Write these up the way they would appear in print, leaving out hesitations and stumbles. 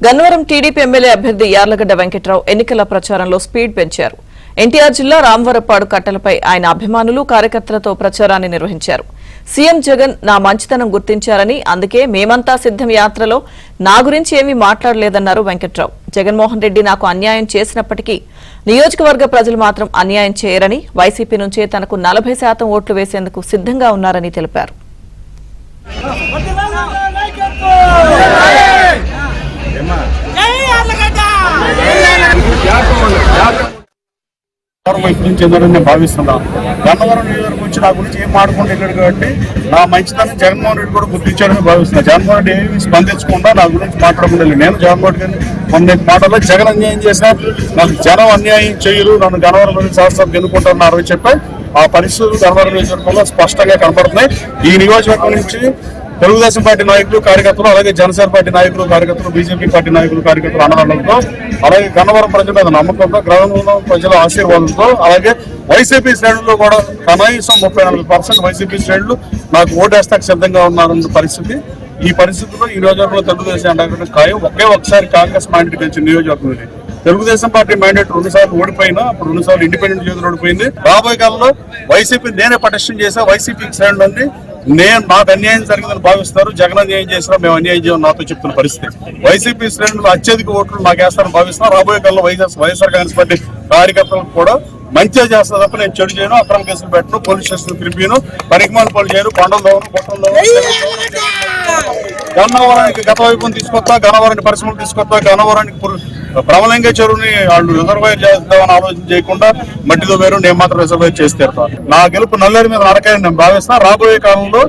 Gannavaram TDP MLA అభ్యర్థి యార్లగడ్డ వెంకట్రావు ఎన్నికల ప్రచారంలో స్పీడ్ పెంచారు. ఎన్టీఆర్ జిల్లా రామవరపాడు కట్టలపై ఆయన అభిమానులు కార్యకర్తలతో ప్రచారాన్ని నిర్వహించారు. సీఎం జగన్ నా మంచితనం గుర్తించారని, అందుకే మేమంతా సిద్ధం యాత్రలో నా గురించి ఏమీ మాట్లాడలేదన్నారు వెంకట్రావు. జగన్మోహన్ రెడ్డి నాకు అన్యాయం చేసినప్పటికీ నియోజకవర్గ ప్రజలు మాత్రం అన్యాయం చేయరని, వైసీపీ నుంచే తనకు 40% ఓట్లు వేసేందుకు సిద్ధంగా ఉన్నారని తెలిపారు. చెందారని భావిస్తున్నా. గన్నవరం నియోజకవర్గం గురించి నా గురించి ఏం మాట్లాడుకుంటే వెళ్ళాడు కాబట్టి నా మంచితనం జగన్మోహన్ రెడ్డి కూడా గుర్తించాడని భావిస్తున్నా. జగన్మోహన్ రెడ్డి ఏమి స్పందించకుండా నా గురించి మాట్లాడకుండా నేను జగన్మోహన్ రెడ్డి మొన్న మాటల్లో జగన్ అన్యాయం చేసినా నాకు జనం అన్యాయం చేయరు, నన్ను గన్నవరం శాస్త్రం ఎన్నుకుంటున్నారు అని చెప్పి ఆ పరిస్థితులు గన్నవరం నియోజకవర్గంలో స్పష్టంగా కనబడుతున్నాయి. ఈ నియోజకవర్గం నుంచి తెలుగుదేశం పార్టీ నాయకులు కార్యకర్తలు, అలాగే జనసేన పార్టీ నాయకులు కార్యకర్తలు, బీజేపీ పార్టీ నాయకులు కార్యకర్తలు అన్నదండలతో, అలాగే గన్నవరం ప్రజల మీద నమ్మకంతో, గ్రామంలో ప్రజల ఆశీర్వాదంతో, అలాగే వైసీపీ శ్రేణుల్లో కూడా కనీసం 34% వైసీపీ శ్రేణులు నాకు ఓటేస్తాకు సిద్ధంగా ఉన్నారన్న పరిస్థితి. ఈ పరిస్థితుల్లో ఈ నియోజకవర్గంలో తెలుగుదేశం అంటే ఖాయం. ఒకసారి కాంగ్రెస్ మ్యాండేట్ గెలిచిన నియోజకవర్గం ఇది. తెలుగుదేశం పార్టీ మ్యాండేట్ 2 సార్లు ఓడిపోయినా, అప్పుడు 2 సార్లు ఇండిపెండెంట్ చేతులు ఓడిపోయింది. రాబోయే కాలంలో వైసీపీ నేనే పటిష్టం చేసా. వైసీపీ శ్రేణులు అండి నాకు అన్యాయం జరిగిందని భావిస్తారు, జగన్ అన్యాయం చేసినా మేము అన్యాయం చేయమని నాతో చెప్తున్న పరిస్థితి. వైసీపీ శ్రేణులు అత్యధిక ఓట్లు నాకు వేస్తారని భావిస్తున్నారు. రాబోయే కాలంలో వైఎస్ఆర్ కాంగ్రెస్ పార్టీ కార్యకర్తలకు కూడా మంచిగా చేస్తా తప్ప నేను చెడు చేయను, అక్రమ కేసులు పెట్టను, పోలీస్ స్టేషన్ తిరిపిను, పరిగమాన పనులు చేయను, కొండలు దోవను, గుట్టలు దోవను. గన్నవరానికి గత వైపును తీసుకొస్తా, గన్నవరానికి పరిశ్రమలు తీసుకొస్తా, గన్నవరానికి ప్రమలంగా చెరువుని వాళ్ళు రిజర్వాయర్ చేద్దామని ఆలోచన చేయకుండా మట్టితో వేరు నేను మాత్రం రిజర్వాయర్ చేసి తీరుతాను. నా గెలుపు నల్లేరు మీద నరకాయని నేను భావిస్తున్నా. రాబోయే కాలంలో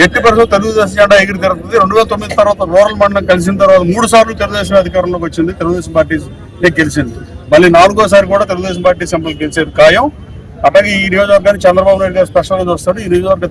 ఎట్టి పరిస్థితుల్లో తెలుగుదేశం జెండా ఎగిరి తిరుగుతుంది. 2009 తర్వాత రూరల్ మండలం కలిసిన తర్వాత 3 సార్లు తెలుగుదేశం అధికారంలోకి వచ్చింది. తెలుగుదేశం పార్టీ గెలిచింది. మళ్ళీ 4గోసారి కూడా తెలుగుదేశం పార్టీ సింబల్ గెలిచేది ఖాయం. అట్లాగే ఈ నియోజకవర్గాన్ని చంద్రబాబు నాయుడు గారు స్పెషల్గా చూస్తాడు. ఈ నియోజకవర్గ